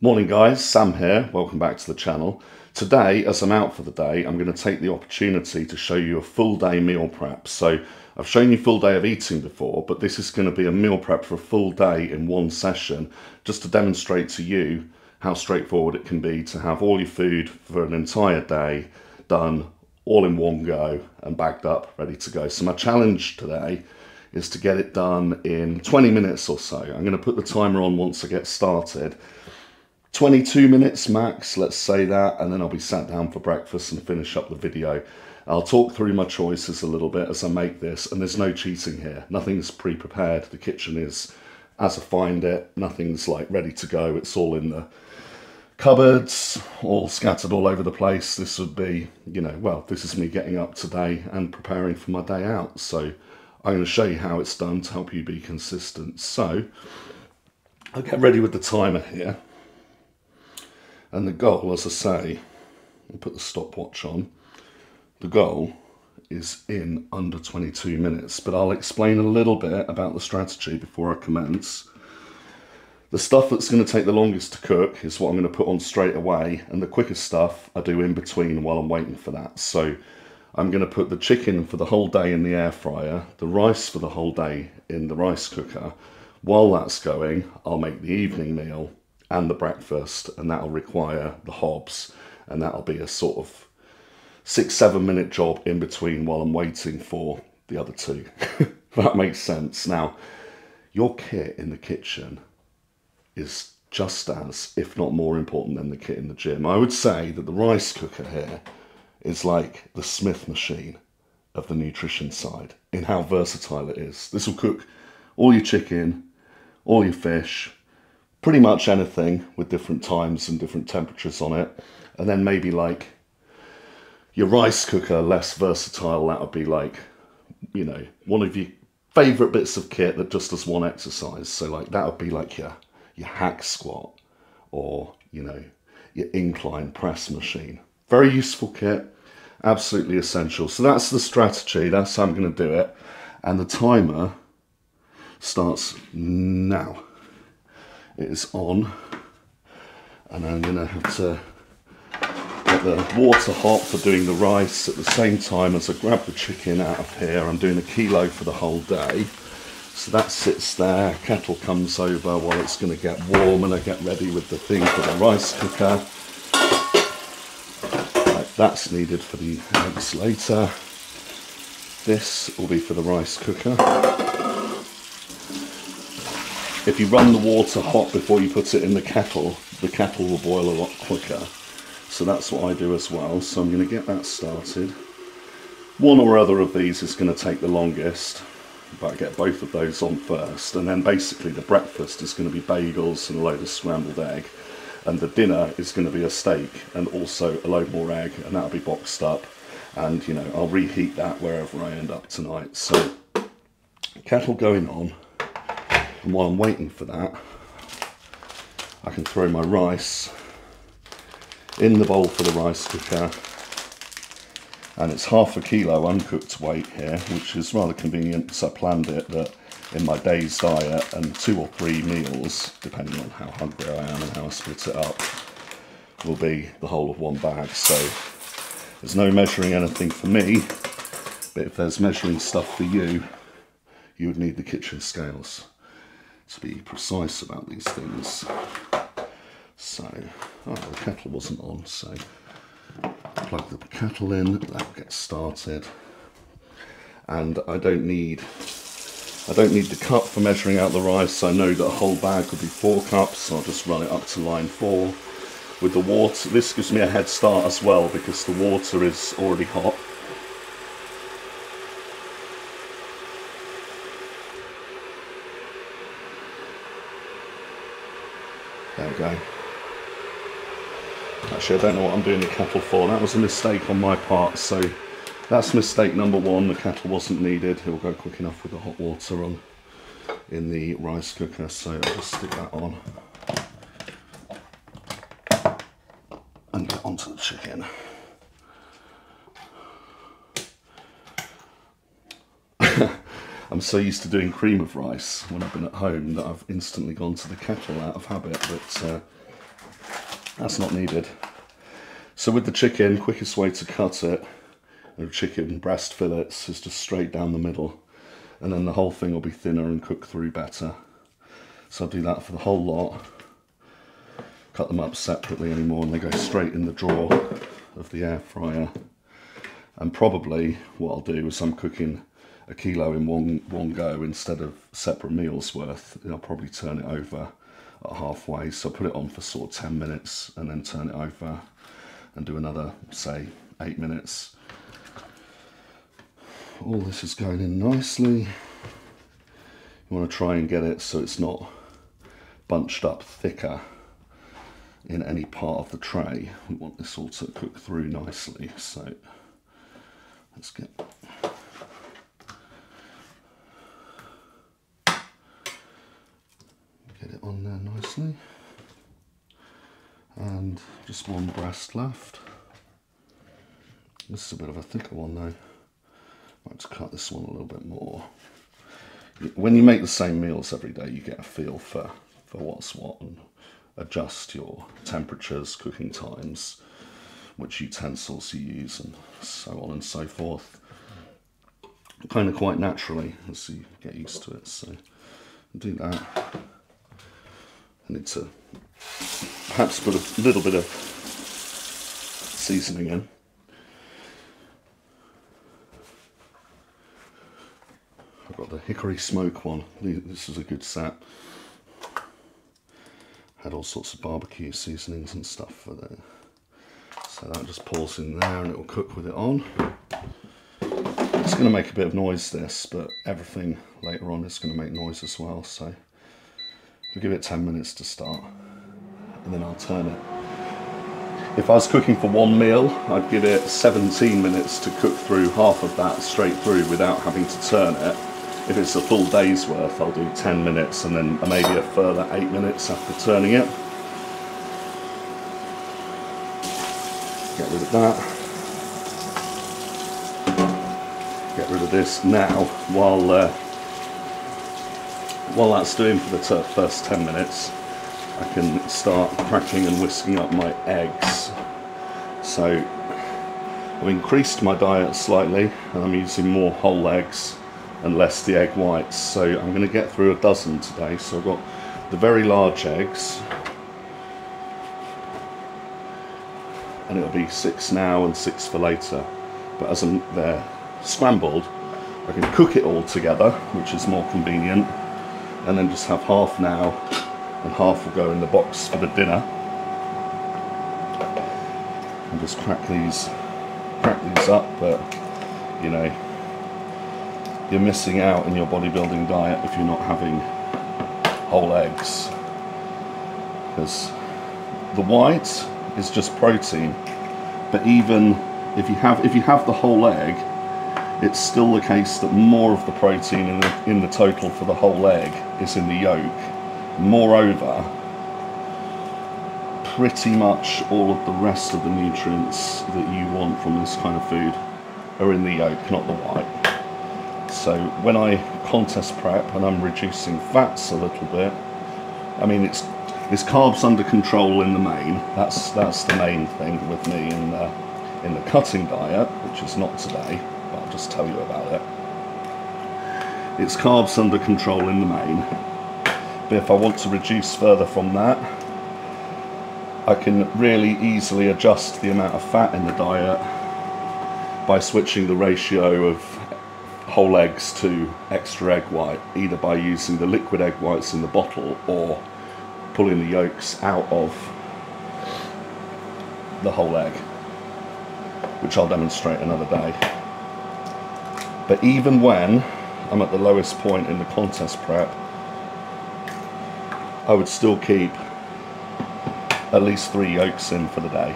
Morning guys, Sam here, welcome back to the channel. Today, as I'm out for the day, I'm going to take the opportunity to show you a full day meal prep. So I've shown you full day of eating before, but this is going to be a meal prep for a full day in one session, just to demonstrate to you how straightforward it can be to have all your food for an entire day done all in one go and bagged up, ready to go. So my challenge today is to get it done in 20 minutes or so. I'm going to put the timer on once I get started. 22 minutes max, let's say that, and then I'll be sat down for breakfast and finish up the video. I'll talk through my choices a little bit as I make this, and there's no cheating here. Nothing's pre-prepared. The kitchen is as I find it. Nothing's like ready to go. It's all in the cupboards, all scattered all over the place. This would be, well, this is me getting up today and preparing for my day out. So I'm going to show you how it's done to help you be consistent. So I'll get ready with the timer here. And the goal, as I say, I'll put the stopwatch on, the goal is in under 22 minutes, but I'll explain a little bit about the strategy before I commence. The stuff that's going to take the longest to cook is what I'm going to put on straight away, and the quickest stuff I do in between while I'm waiting for that. So I'm going to put the chicken for the whole day in the air fryer, the rice for the whole day in the rice cooker. While that's going, I'll make the evening meal and the breakfast, and that'll require the hobs, and that'll be a sort of 6-7 minute job in between while I'm waiting for the other two. That makes sense. Now, your kit in the kitchen is just as, if not more important than the kit in the gym. I would say that the rice cooker here is like the Smith machine of the nutrition side in how versatile it is. This will cook all your chicken, all your fish, pretty much anything with different times and different temperatures on it. And then maybe like your rice cooker, less versatile, that would be like, one of your favourite bits of kit that just does one exercise. So like that would be like your hack squat or, your incline press machine. Very useful kit, absolutely essential. So that's the strategy, that's how I'm going to do it. And the timer starts now. It is on, and I'm going to have to get the water hot for doing the rice at the same time as I grab the chicken out of here. I'm doing 1 kilo for the whole day, so that sits there. Kettle comes over while it's going to get warm, and I get ready with the thing for the rice cooker. Right, that's needed for the eggs later. This will be for the rice cooker. If you run the water hot before you put it in the kettle will boil a lot quicker. So that's what I do as well. So I'm going to get that started. One or other of these is going to take the longest, but I get both of those on first. And then basically the breakfast is going to be bagels and a load of scrambled egg. And the dinner is going to be a steak and also a load more egg, and that'll be boxed up. And, I'll reheat that wherever I end up tonight. So kettle going on. And while I'm waiting for that, I can throw my rice in the bowl for the rice cooker. And it's 1/2 kilo uncooked weight here, which is rather convenient because I planned it that in my day's diet and 2 or 3 meals, depending on how hungry I am and how I split it up, will be the whole of one bag. So there's no measuring anything for me, but if there's measuring stuff for you, you would need the kitchen scales to be precise about these things. So, the kettle wasn't on, so plug the kettle in, that'll get started. And I don't need the cup for measuring out the rice. I know that a whole bag would be 4 cups, so I'll just run it up to line 4. With the water, this gives me a head start as well because the water is already hot. There we go. Actually, I don't know what I'm doing the kettle for. That was a mistake on my part, so that's mistake number 1. The kettle wasn't needed. It will go quick enough with the hot water on in the rice cooker, so I'll just stick that on and get onto the chicken. I'm so used to doing cream of rice when I've been at home that I've instantly gone to the kettle out of habit, but That's not needed. So with the chicken, quickest way to cut it, chicken breast fillets, is just straight down the middle, and then the whole thing will be thinner and cook through better. So I'll do that for the whole lot. Cut them up separately anymore, and they go straight in the drawer of the air fryer. And probably what I'll do is I'm cooking a kilo in one go instead of separate meals worth. I'll probably turn it over at halfway. So I'll put it on for sort of 10 minutes and then turn it over and do another, say, 8 minutes. All this is going in nicely. You want to try and get it so it's not bunched up thicker in any part of the tray. We want this all to cook through nicely. So let's get it on there nicely. And just one breast left. This is a bit of a thicker one though. I might cut this one a little bit more. When you make the same meals every day, you get a feel for what's what, and adjust your temperatures, cooking times, which utensils you use, and so on and so forth. Kind of quite naturally as you get used to it. So do that. I need to perhaps put a little bit of seasoning in. I've got the hickory smoke one. This is a good set. Had all sorts of barbecue seasonings and stuff for that. So that just pours in there and it will cook with it on. It's going to make a bit of noise this, but everything later on is going to make noise as well. So we'll give it 10 minutes to start and then I'll turn it. If I was cooking for one meal, I'd give it 17 minutes to cook through half of that straight through without having to turn it. If it's a full day's worth, I'll do 10 minutes and then maybe a further 8 minutes after turning it. Get rid of that. Get rid of this now while that's doing for the first 10 minutes. I can start cracking and whisking up my eggs. So I've increased my diet slightly and I'm using more whole eggs and less the egg whites. So I'm going to get through a dozen today. So I've got the very large eggs, and it'll be 6 now and 6 for later. But as they're scrambled, I can cook it all together, which is more convenient, and then just have half now and half will go in the box for the dinner. And just crack these up, but you know, you're missing out in your bodybuilding diet if you're not having whole eggs, because the white is just protein. But even if you have the whole egg, it's still the case that more of the protein in the total for the whole egg is in the yolk. Moreover, pretty much all of the rest of the nutrients that you want from this kind of food are in the yolk, not the white. So when I contest prep and I'm reducing fats a little bit, I mean it's carbs under control in the main. That's the main thing with me in the cutting diet, which is not today, but I'll just tell you about it. It's carbs under control in the main, but if I want to reduce further from that, I can really easily adjust the amount of fat in the diet by switching the ratio of whole eggs to extra egg white, either by using the liquid egg whites in the bottle or pulling the yolks out of the whole egg, which I'll demonstrate another day. But even when I'm at the lowest point in the contest prep, I would still keep at least 3 yolks in for the day.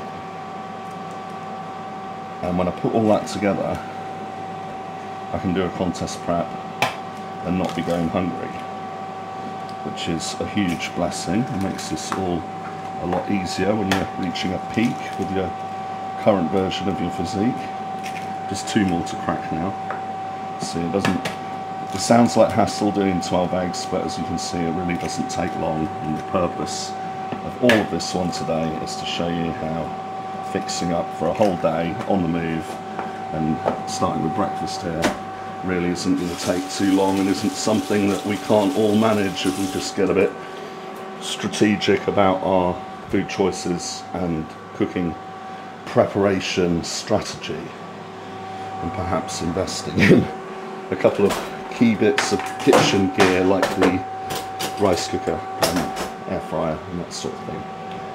And when I put all that together, I can do a contest prep and not be going hungry, which is a huge blessing. It makes this all a lot easier when you're reaching a peak with your current version of your physique. Just 2 more to crack now. See, it sounds like hassle doing 12 eggs, but as you can see, it really doesn't take long, and the purpose of all of this one today is to show you how fixing up for a whole day on the move and starting with breakfast here really isn't going to take too long, and isn't something that we can't all manage if we just get a bit strategic about our food choices and cooking preparation strategy, and perhaps investing in a couple of key bits of kitchen gear like the rice cooker and air fryer and that sort of thing.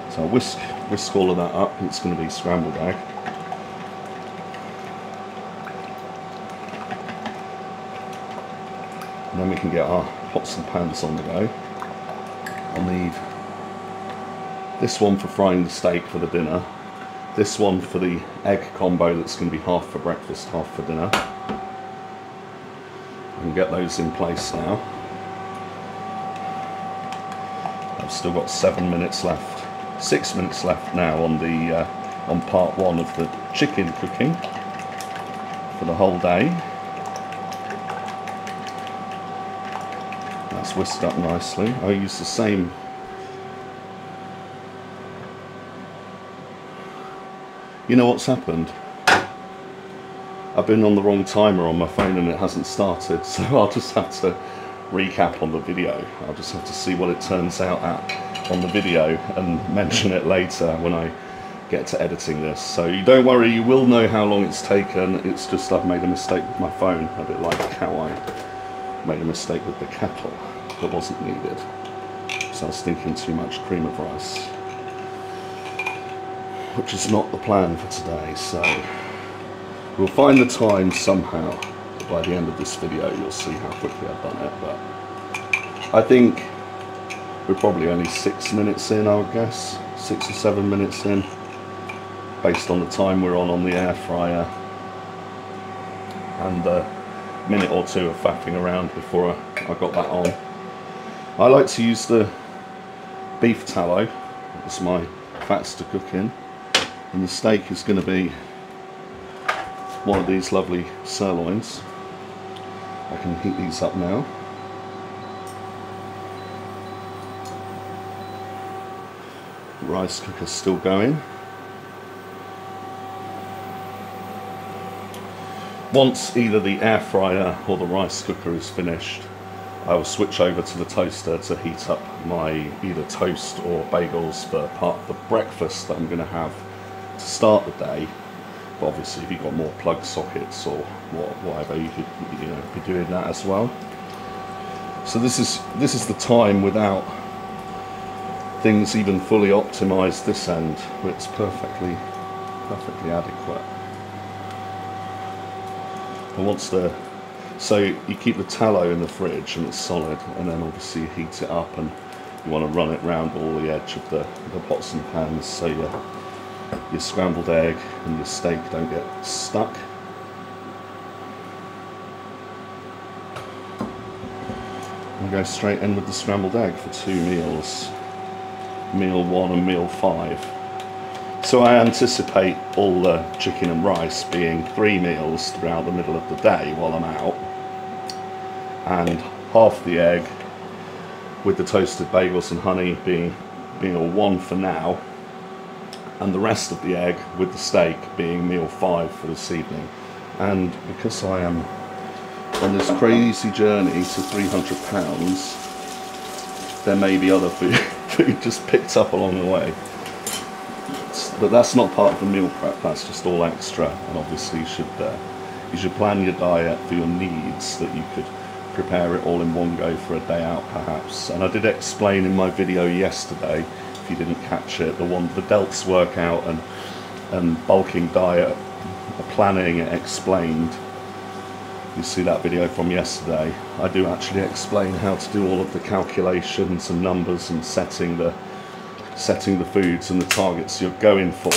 So I'll whisk all of that up. It's going to be scrambled egg. And then we can get our pots and pans on the go. I'll need this one for frying the steak for the dinner, this one for the egg combo that's going to be half for breakfast, half for dinner. I can get those in place now. I've still got 7 minutes left, 6 minutes left now on the on part one of the chicken cooking for the whole day. That's whisked up nicely. I use the same. You know what's happened? I've been on the wrong timer on my phone and it hasn't started, so I'll just have to recap on the video. I'll just have to see what it turns out at on the video and mention it later when I get to editing this. So you don't worry, you will know how long it's taken. It's just I've made a mistake with my phone, a bit like how I made a mistake with the kettle that wasn't needed. So I was thinking too much cream of rice, which is not the plan for today. So we'll find the time somehow. By the end of this video you'll see how quickly I've done it, but I think we're probably only 6 minutes in, I would guess, 6 or 7 minutes in, based on the time we're on the air fryer and a minute or two of faffing around before I got that on. I like to use the beef tallow as my fats to cook in, and the steak is going to be one of these lovely sirloins. I can heat these up now. The rice cooker's still going. Once either the air fryer or the rice cooker is finished, I will switch over to the toaster to heat up my either toast or bagels for part of the breakfast that I'm going to have to start the day. But obviously if you've got more plug sockets or whatever, you could be doing that as well. So this is the time without things even fully optimized this end, where it's perfectly adequate. And so you keep the tallow in the fridge and it's solid, and then obviously you heat it up and you want to run it round all the edge of the pots and pans so your scrambled egg and your steak don't get stuck. I'll go straight in with the scrambled egg for 2 meals, meal 1 and meal 5. So I anticipate all the chicken and rice being 3 meals throughout the middle of the day while I'm out, and half the egg with the toasted bagels and honey being meal 1 for now, and the rest of the egg with the steak being meal 5 for this evening. And because I am on this crazy journey to 300 pounds, there may be other food just picked up along the way. But that's not part of the meal prep, that's just all extra. And obviously you should plan your diet for your needs, that you could prepare it all in one go for a day out perhaps. And I did explain in my video yesterday, if you didn't catch it, the Delts workout and bulking diet planning explained. You see that video from yesterday. I do actually explain how to do all of the calculations and numbers and setting the foods and the targets you're going for,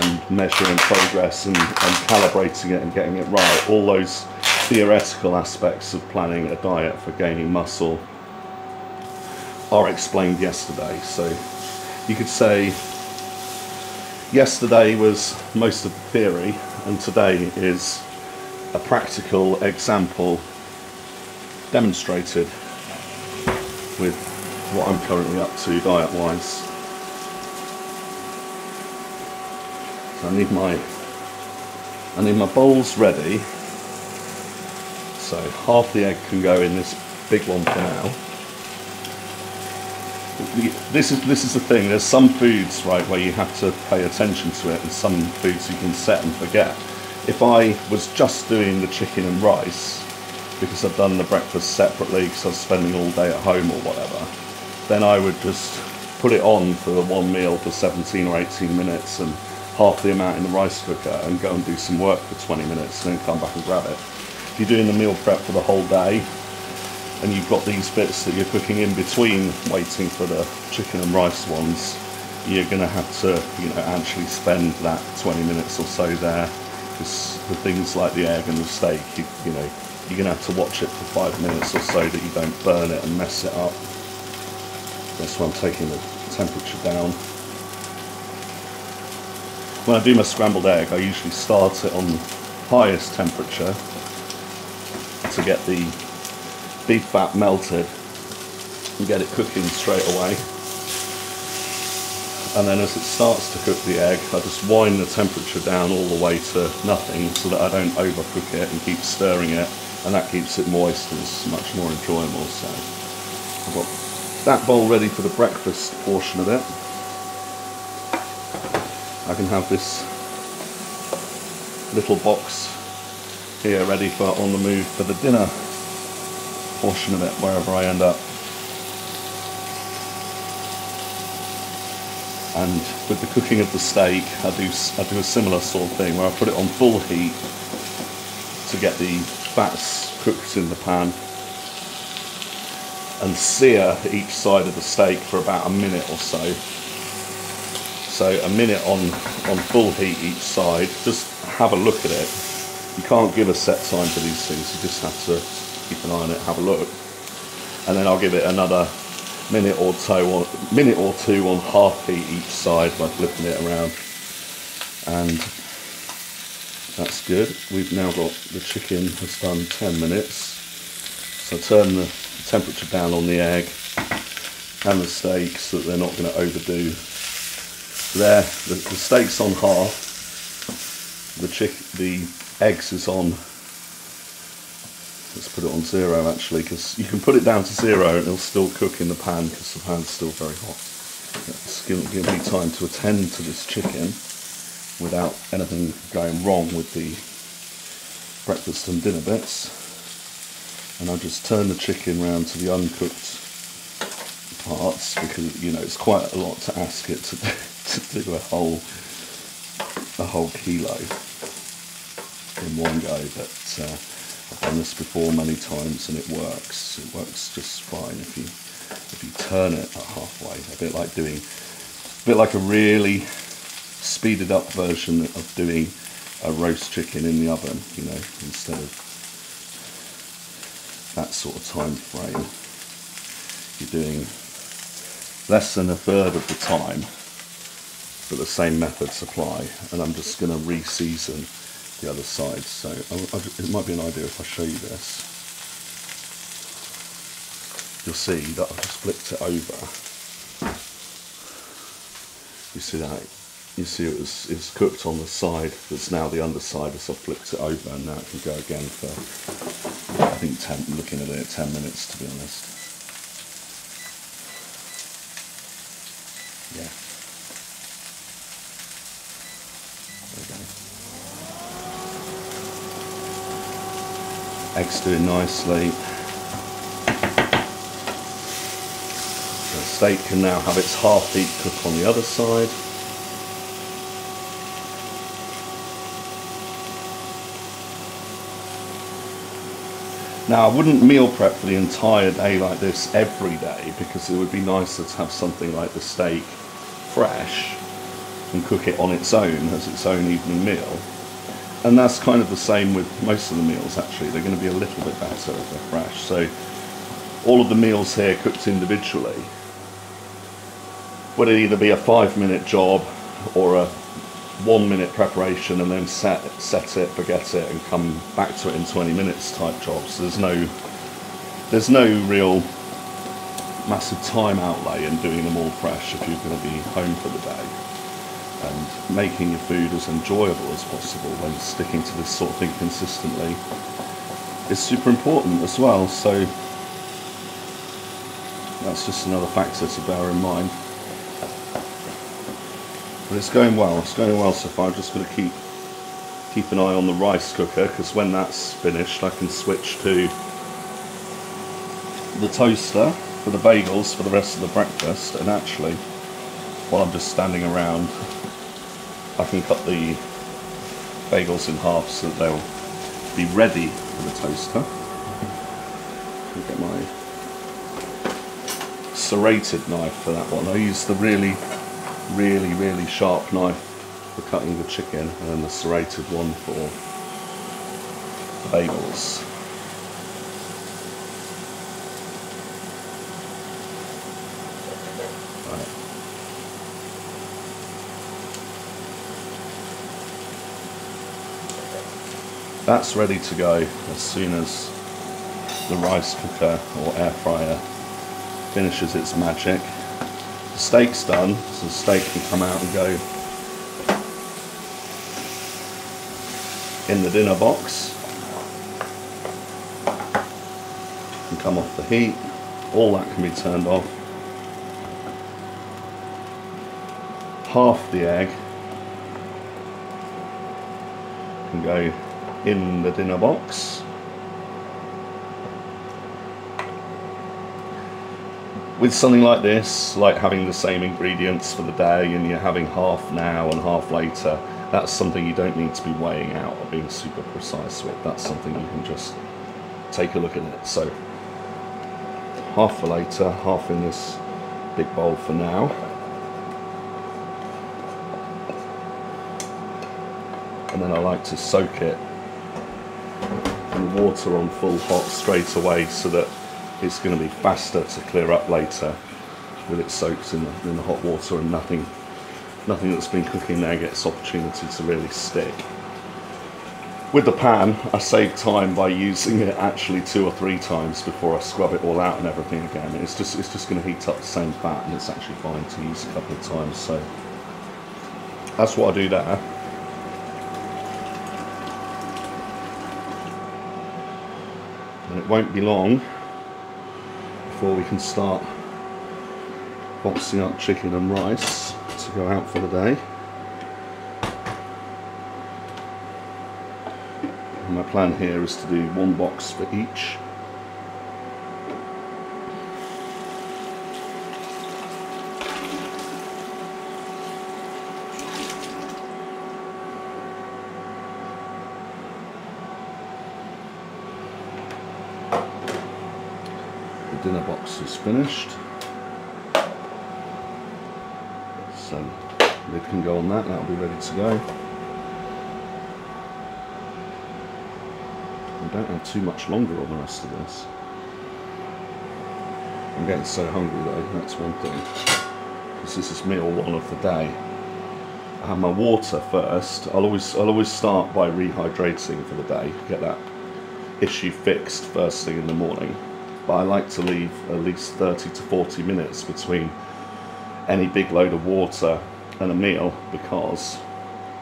and measuring progress and calibrating it and getting it right. All those theoretical aspects of planning a diet for gaining muscle are explained yesterday. So you could say yesterday was most of the theory and today is a practical example demonstrated with what I'm currently up to diet wise. I need my bowls ready. So half the egg can go in this big one for now. This is the thing. There's some foods, right, where you have to pay attention to it, and some foods you can set and forget. If I was just doing the chicken and rice, because I've done the breakfast separately because I was spending all day at home or whatever, then I would just put it on for the one meal for 17 or 18 minutes and half the amount in the rice cooker and go and do some work for 20 minutes and then come back and grab it. If you're doing the meal prep for the whole day and you've got these bits that you're cooking in between waiting for the chicken and rice ones, you're going to have to, you know, actually spend that 20 minutes or so there, because the things like the egg and the steak, you know, you're going to have to watch it for 5 minutes or so that you don't burn it and mess it up. That's why I'm taking the temperature down. When I do my scrambled egg, I usually start it on highest temperature to get the beef fat melted and get it cooking straight away. And then as it starts to cook the egg, I just wind the temperature down all the way to nothing so that I don't overcook it and keep stirring it, and that keeps it moist and it's much more enjoyable. So I've got that bowl ready for the breakfast portion of it. I can have this little box here ready for on the move for the dinner portion of it, wherever I end up. And with the cooking of the steak, I do a similar sort of thing where I put it on full heat to get the fats cooked in the pan, and sear each side of the steak for about a minute or so. So a minute on full heat each side. Just have a look at it. You can't give a set time for these things, you just have to keep an eye on it, have a look. And then I'll give it another minute or two on half heat each side by flipping it around. And that's good. We've now got the chicken has done 10 minutes. So turn the temperature down on the egg and the steak so that they're not going to overdo. There, the steak's on half. The eggs is on. Let's put it on 0 actually, because you can put it down to 0 and it'll still cook in the pan because the pan's still very hot. It's going to give me time to attend to this chicken without anything going wrong with the breakfast and dinner bits. And I'll just turn the chicken round to the uncooked parts, because you know it's quite a lot to ask it to do a whole kilo in one go, but I've done this before many times and it works. It works just fine if you turn it at halfway. A bit like a really speeded up version of doing a roast chicken in the oven, you know, instead of that sort of time frame. You're doing less than a third of the time, but the same methods apply. And I'm just going to re-season the other side. So it might be an idea if I show you this. You'll see that I've just flipped it over. You see that? You see it was cooked on the side that's now the underside as I flipped it over, and now it can go again for, I think, looking at it, 10 minutes to be honest. Yeah. There we go. Eggs doing nicely. The steak can now have its half heat cook on the other side. Now I wouldn't meal prep for the entire day like this every day, because it would be nicer to have something like the steak fresh and cook it on its own as its own evening meal. And that's kind of the same with most of the meals actually. They're going to be a little bit better if they're fresh. So all of the meals here cooked individually would either be a 5-minute job or a 1-minute preparation and then set it, forget it, and come back to it in 20 minutes type jobs. There's no real massive time outlay in doing them all fresh if you're going to be home for the day. and making your food as enjoyable as possible when sticking to this sort of thing consistently is super important as well. So that's just another factor to bear in mind. But it's going well. It's going well so far. I'm just going to keep an eye on the rice cooker, because when that's finished I can switch to the toaster for the bagels for the rest of the breakfast. And actually, while I'm just standing around, I can cut the bagels in half so that they'll be ready for the toaster. I'll get my serrated knife for that one. I use the really sharp knife for cutting the chicken, and then the serrated one for the bagels. Right. That's ready to go as soon as the rice cooker or air fryer finishes its magic. The steak's done, so the steak can come out and go in the dinner box and come off the heat. All that can be turned off. Half the egg can go in the dinner box. With something like this, like having the same ingredients for the day and you're having half now and half later, that's something you don't need to be weighing out or being super precise with. That's something you can just take a look at it. So half for later, half in this big bowl for now. And then I like to soak it in water on full hot straight away, so that it's going to be faster to clear up later with it soaked in the hot water, and nothing that's been cooking there gets opportunity to really stick. With the pan, I save time by using it actually 2 or 3 times before I scrub it all out and everything again. It's just going to heat up the same fat, and it's actually fine to use a couple of times. So that's what I do there. And it won't be long before we can start boxing up chicken and rice to go out for the day. And my plan here is to do 1 box for each. The dinner box is finished, so lid can go on that. That'll be ready to go. I don't have too much longer on the rest of this. I'm getting so hungry though, that's one thing. This is meal 1 of the day. I have my water first. I'll always start by rehydrating for the day, get that issue fixed first thing in the morning. But I like to leave at least 30 to 40 minutes between any big load of water and a meal, because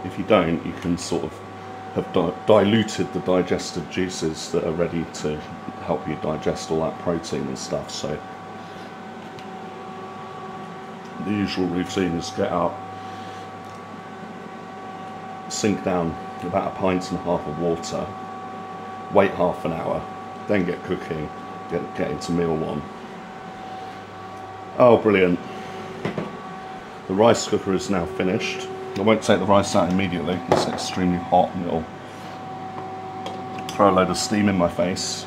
if you don't, you can sort of have diluted the digestive juices that are ready to help you digest all that protein and stuff. So the usual routine is get up, sink down about 1.5 pints of water, wait half an hour, then get cooking. Get into meal 1. Oh, brilliant. The rice cooker is now finished. I won't take the rice out immediately, it's extremely hot and it'll throw a load of steam in my face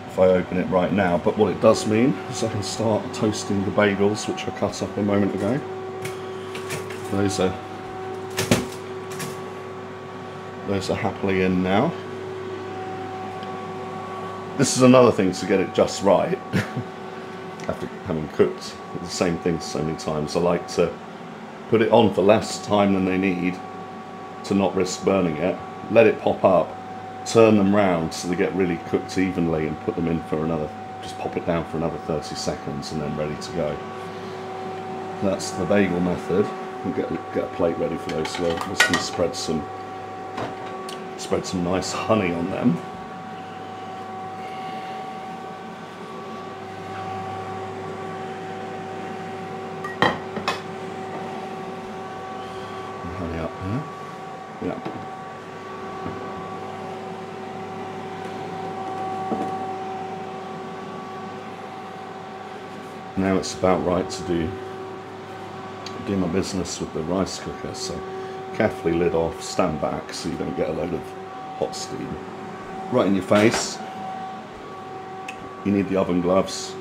if I open it right now. But what it does mean is I can start toasting the bagels, which I cut up a moment ago. Those are happily in now. This is another thing to get it just right. After having cooked the same thing so many times, I like to put it on for less time than they need to not risk burning it. Let it pop up, turn them round so they get really cooked evenly, and put them in for another, just pop it down for another 30 seconds and then ready to go. That's the bagel method. and get a plate ready for those. So we're just going to spread some nice honey on them. And honey up there. Yeah. Now it's about right to do my business with the rice cooker, so carefully lid off, stand back so you don't get a load of hot steam right in your face. You need the oven gloves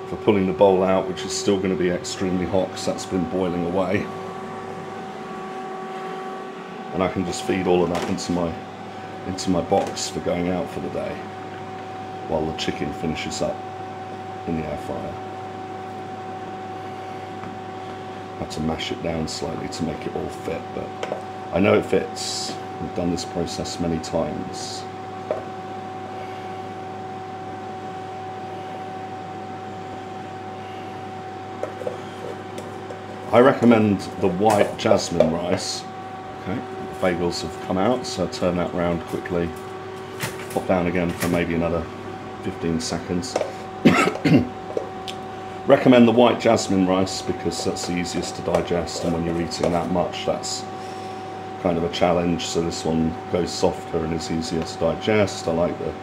for pulling the bowl out, which is still going to be extremely hot because that's been boiling away, and I can just feed all of that into my box for going out for the day while the chicken finishes up in the air fryer. I had to mash it down slightly to make it all fit, but I know it fits. We've done this process many times. I recommend the white jasmine rice. Okay, the bagels have come out, so I turn that round quickly, pop down again for maybe another 15 seconds. Recommend the white jasmine rice because that's the easiest to digest, and when you're eating that much, that's kind of a challenge. So this one goes softer and is easier to digest. I like the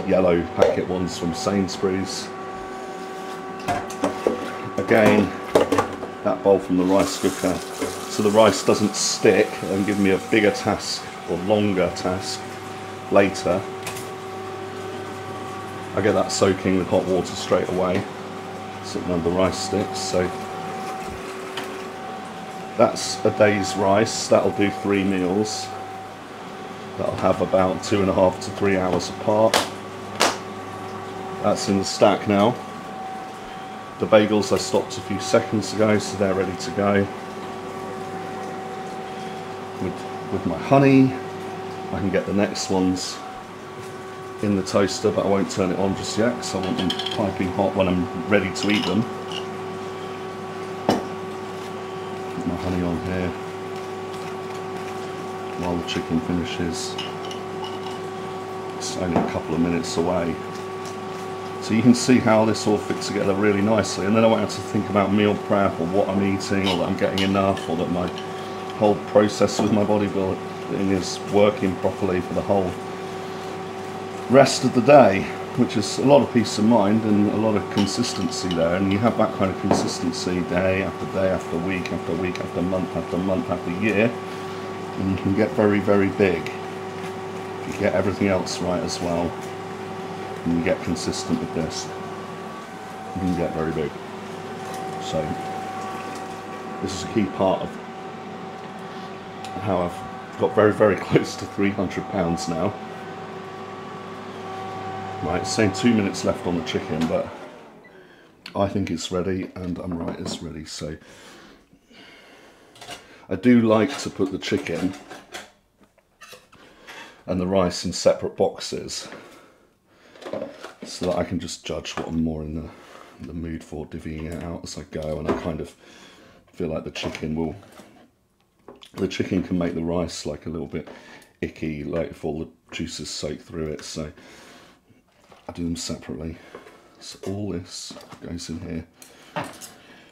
yellow packet ones from Sainsbury's. Again, that bowl from the rice cooker, so the rice doesn't stick and give me a bigger task or longer task later. I get that soaking with hot water straight away, sitting under rice sticks. So that's a day's rice. That'll do 3 meals. That'll have about 2.5 to 3 hours apart. That's in the stack now. The bagels I stopped a few seconds ago, so they're ready to go. With my honey, I can get the next ones in the toaster, but I won't turn it on just yet because I want them piping hot when I'm ready to eat them. Put my honey on here while the chicken finishes. It's only a couple of minutes away. So you can see how this all fits together really nicely, and then I won't have to think about meal prep or what I'm eating or that I'm getting enough or that my whole process with my bodybuilding is working properly for the whole rest of the day, which is a lot of peace of mind and a lot of consistency there. And you have that kind of consistency day after day after week after week after month after year, and you can get very, very big. You get everything else right as well, and you get consistent with this, you can get very big. So this is a key part of how I've got very, very close to 300 pounds now. Right, it's saying 2 minutes left on the chicken, but I think it's ready, and I'm right, it's ready. So I do like to put the chicken and the rice in separate boxes, so that I can just judge what I'm more in the mood for, divvying it out as I go. And I kind of feel like the chicken can make the rice like a little bit icky, like if all the juices soak through it. So I do them separately. So all this goes in here.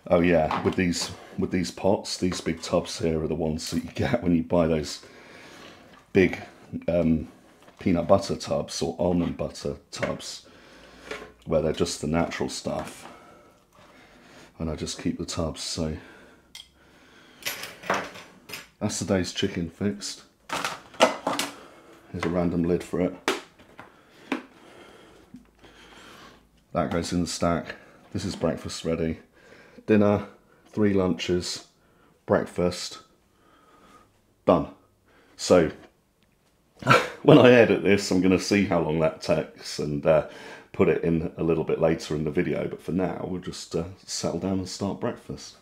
Oh yeah, with these pots, these big tubs here are the ones that you get when you buy those big peanut butter tubs or almond butter tubs, where they're just the natural stuff, and I just keep the tubs. So that's the day's chicken fixed. Here's a random lid for it. That goes in the stack. This is breakfast ready. Dinner, 3 lunches, breakfast, done. So when I edit this, I'm going to see how long that takes and put it in a little bit later in the video. But for now, we'll just settle down and start breakfast.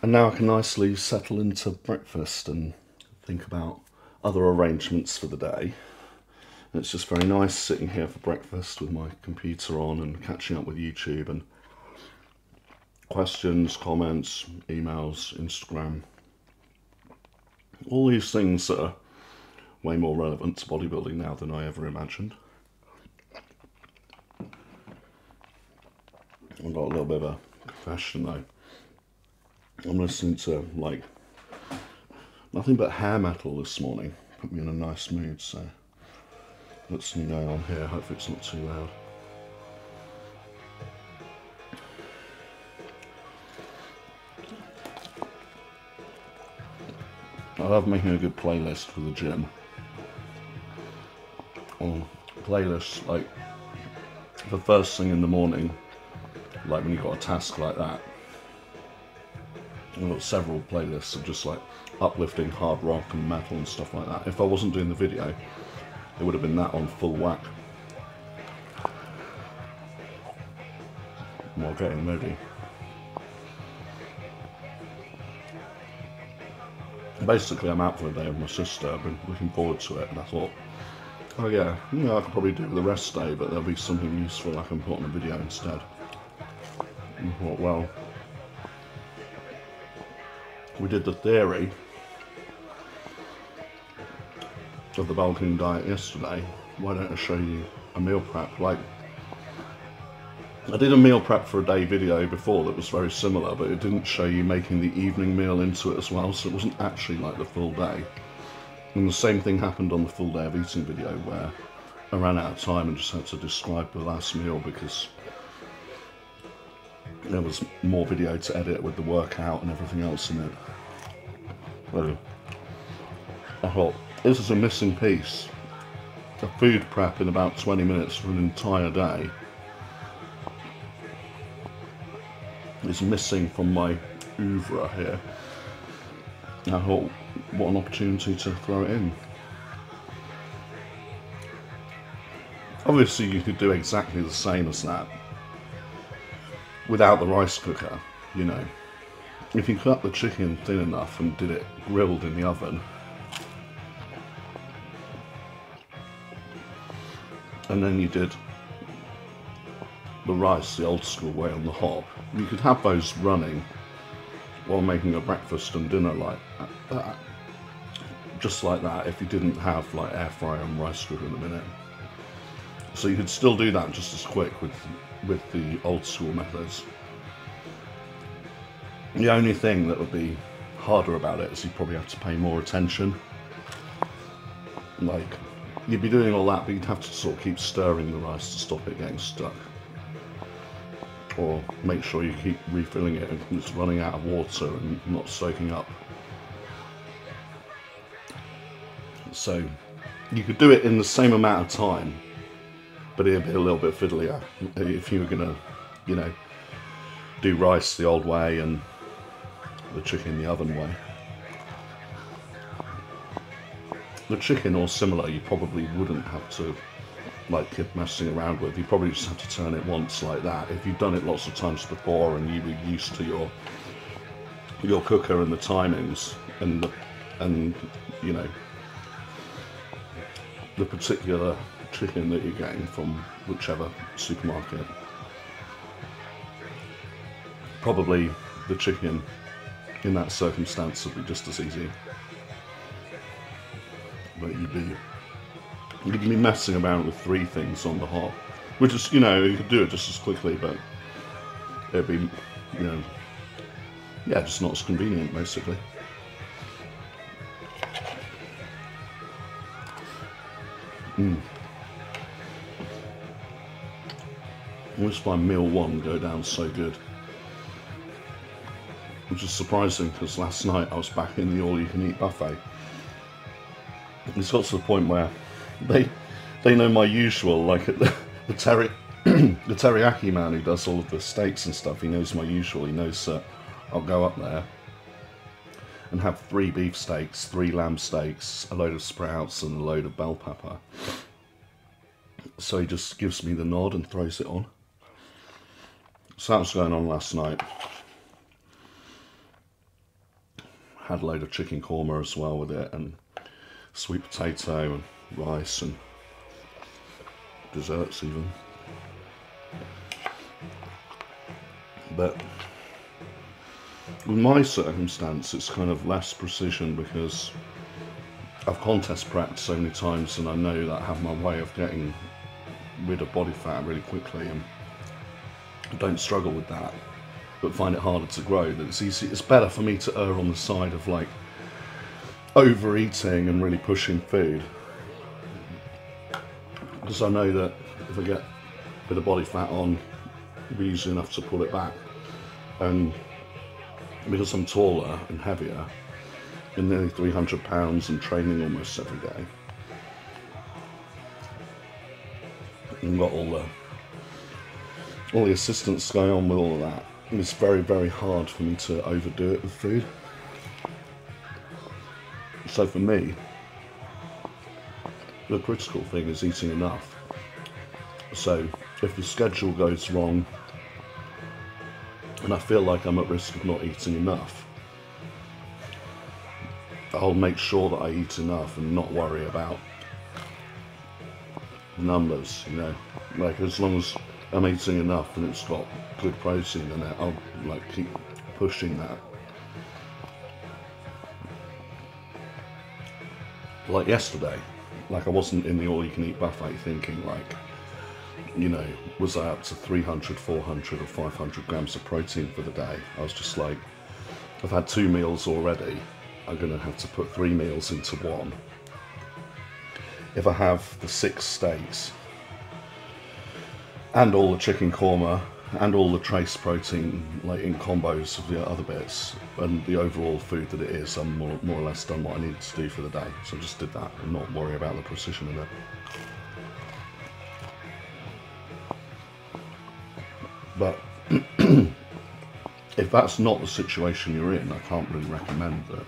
And now I can nicely settle into breakfast and think about other arrangements for the day. And it's just very nice sitting here for breakfast with my computer on and catching up with YouTube and questions, comments, emails, Instagram. All these things that are way more relevant to bodybuilding now than I ever imagined. I've got a little bit of a confession though. I'm listening to like nothing but hair metal this morning. Put me in a nice mood, so let's see going on here. Hopefully it's not too loud. I love making a good playlist for the gym. Or playlists like the first thing in the morning, like when you've got a task like that. I've got several playlists of just like uplifting hard rock and metal and stuff like that. If I wasn't doing the video, it would have been that on full whack while getting ready. Basically, I'm out for a day with my sister. I've been looking forward to it, and I thought, oh yeah, I could probably do it the rest day, but there'll be something useful I can put on a video instead. And I thought, well, we did the theory of the bulking diet yesterday. Why don't I show you a meal prep? Like, I did a meal prep for a day video before that was very similar, but it didn't show you making the evening meal into it as well, so it wasn't actually like the full day. And the same thing happened on the full day of eating video, where I ran out of time and just had to describe the last meal because there was more video to edit with the workout and everything else in it. So I thought, this is a missing piece. A food prep in about 20 minutes for an entire day is missing from my oeuvre here. I thought, what an opportunity to throw it in. Obviously you could do exactly the same as that without the rice cooker, you know. If you cut the chicken thin enough and did it grilled in the oven, and then you did the rice the old school way on the hob, you could have those running while making a breakfast and dinner like that. Just like that, if you didn't have like air fryer and rice cooker in a minute. So you could still do that just as quick with the old school methods. The only thing that would be harder about it is you'd probably have to pay more attention. Like, you'd be doing all that, but you'd have to sort of keep stirring the rice to stop it getting stuck. Or make sure you keep refilling it and it's running out of water and not soaking up. So you could do it in the same amount of time, but it'd be a little bit fiddlier if you were gonna, you know, do rice the old way and the chicken the oven way. The chicken or similar you probably wouldn't have to like keep messing around with. You probably just have to turn it once like that. If you've done it lots of times before and you were used to your cooker and the timings and you know the particular chicken that you're getting from whichever supermarket, probably the chicken in that circumstance would be just as easy. But you'd be messing around with 3 things on the hob, which is, you know, you could do it just as quickly, but it'd be, you know, yeah, just not as convenient, basically. I always find meal 1 go down so good, which is surprising because last night I was back in the all-you-can-eat buffet. It's got to the point where they know my usual, like the teriyaki man who does all of the steaks and stuff. He knows my usual. He knows that I'll go up there and have 3 beef steaks, 3 lamb steaks, a load of sprouts and a load of bell pepper. So he just gives me the nod and throws it on. So that was going on last night. Had a load of chicken korma as well with it, and sweet potato and rice and desserts even. But In my circumstance, it's kind of less precision because I've contest prepped so many times, and I know that I have my way of getting rid of body fat really quickly, and I don't struggle with that, but find it harder to grow. That it's easy. It's better for me to err on the side of like overeating and really pushing food, because I know that if I get a bit of body fat on, it'll be easy enough to pull it back. And because I'm taller and heavier, and nearly 300 pounds and training almost every day, and got all the assistance going on with all of that, and it's very, very hard for me to overdo it with food. So for me, the critical thing is eating enough. So if the schedule goes wrong and I feel like I'm at risk of not eating enough, I'll make sure that I eat enough and not worry about numbers, you know. Like, as long as I'm eating enough and it's got good protein in it, I'll like keep pushing that. Like yesterday, like I wasn't in the all-you-can-eat buffet thinking like, you know, was I up to 300, 400 or 500 grams of protein for the day? I was just like, I've had 2 meals already, I'm gonna have to put 3 meals into one. If I have the 6 steaks and all the chicken korma and all the trace protein like in combos of the other bits and the overall food that it is, I'm more or less done what I needed to do for the day. So I just did that and not worry about the precision of it. But if that's not the situation you're in, I can't really recommend that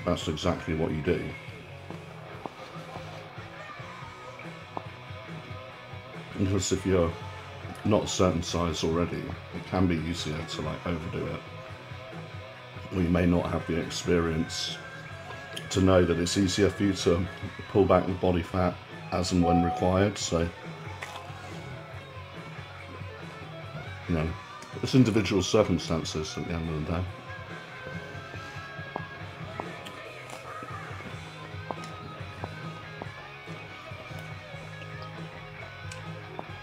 that's exactly what you do. Because if you're not a certain size already, it can be easier to like overdo it. Or you may not have the experience to know that it's easier for you to pull back the body fat as and when required. So, you know, it's individual circumstances at the end of the day.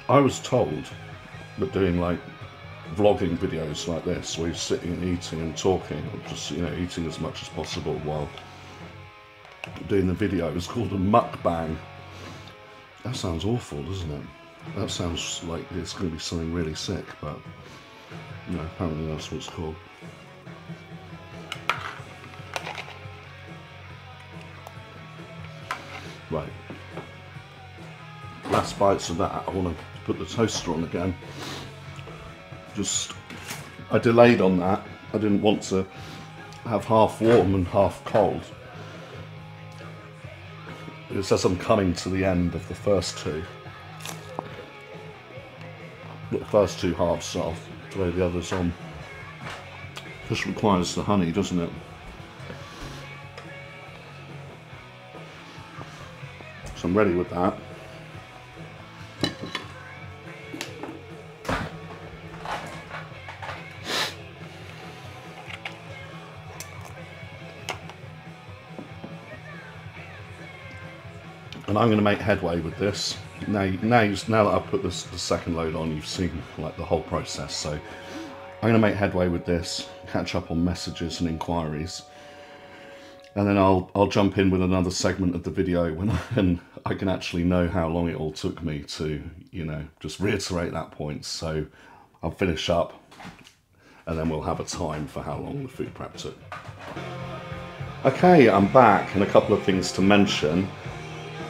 I was told that doing like vlogging videos like this, where you're sitting and eating and talking, or just, you know, eating as much as possible while doing the video, is called a mukbang. That sounds awful, doesn't it? That sounds like it's going to be something really sick, but you know, apparently that's what it's called. Right. Last bites of that. I want to put the toaster on again. I delayed on that. I didn't want to have half warm and half cold. It says I'm coming to the end of the first two. The first 2 halves, so I'll throw the others on. Just requires the honey, doesn't it? So I'm ready with that. And I'm going to make headway with this. Now that I've put the second load on, you've seen like the whole process. So I'm going to make headway with this, catch up on messages and inquiries, and then I'll jump in with another segment of the video when I can actually know how long it all took me to, you know, just reiterate that point. So I'll finish up, and then we'll have a time for how long the food prep took. Okay, I'm back, and a couple of things to mention.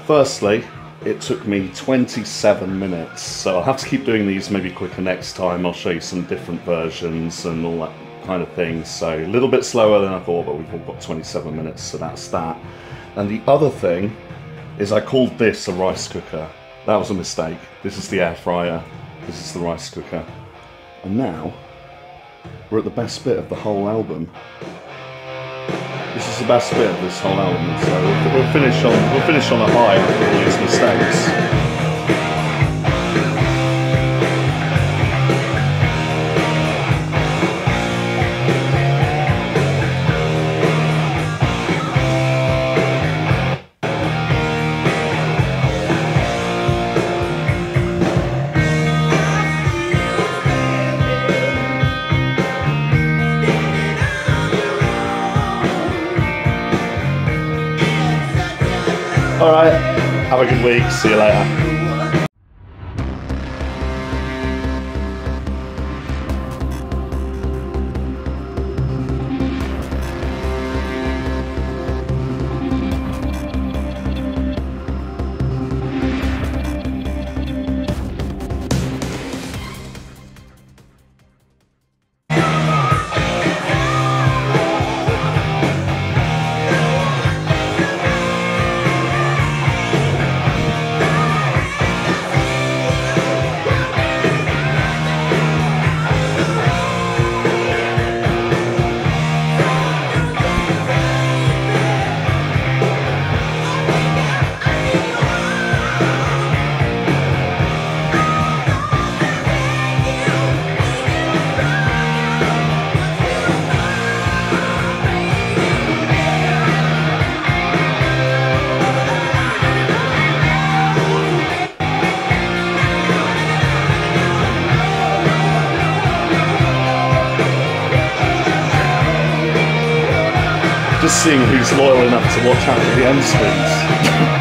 Firstly, it took me 27 minutes, so I'll have to keep doing these maybe quicker next time. I'll show you some different versions and all that kind of thing. So a little bit slower than I thought, but we've all got 27 minutes, so that's that. And the other thing is I called this a rice cooker. That was a mistake. This is the air fryer. This is the rice cooker. And now we're at the best bit of the whole album. This is the best bit of this whole album, so we'll finish on a high after all these mistakes. All right, have a good week. See you later. Just seeing who's loyal enough to watch out for the end screens.